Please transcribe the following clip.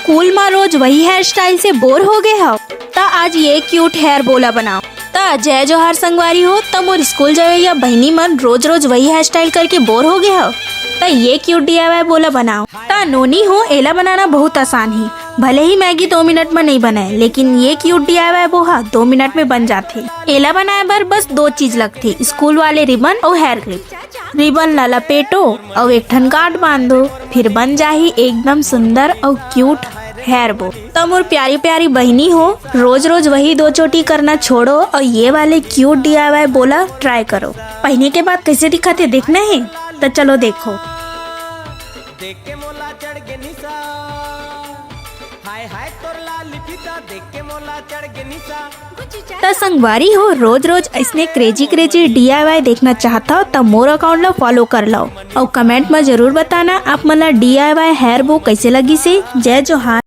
School में रोज वही hair style से बोर हो गए हो ता आज ये क्यूट हेयर बोला बनाओ। ता जय जोहार संगवारी हो, तब मोर स्कूल जावे या बहनी मन रोज रोज वही हेयर स्टाइल करके बोर हो गए हो ता ये क्यूट DIY बोला बनाओ। ता नोनी हो, एला बनाना बहुत आसान ही। भले ही मैगी 2 मिनट में नहीं बनाए, लेकिन ये क्यूट DIY बोहा 2 मिनट में बन जाते। एला बनाए बर बस 2 चीज लगती, स्कूल वाले रिबन और हेयर क्लिप। रिबन ला लपेटो और एक ठन गांठ बांधो, फिर बन जाही एकदम सुंदर और क्यूट हेयर बो। तब मोर प्यारी प्यारी बहनी हो, रोज रोज वही 2 चोटी करना छोड़ो और ये वाले क्यूट DIY बोला ट्राई करो। पहने के बाद कैसे दिखाते देखना है तो चलो देखो। देख के मोला चढ़ के निशा, हाय हाय तोर लाली फीता, देख के मोला चढ़ के निशा। तो संगवारी हो, रोज रोज ऐसने क्रेजी क्रेजी DIY देखना चाहता हो तो मोर अकाउंट ला फॉलो कर लो और कमेंट में जरूर बताना आप मला DIY हेयर बो कैसे लगी से। जय जोहार।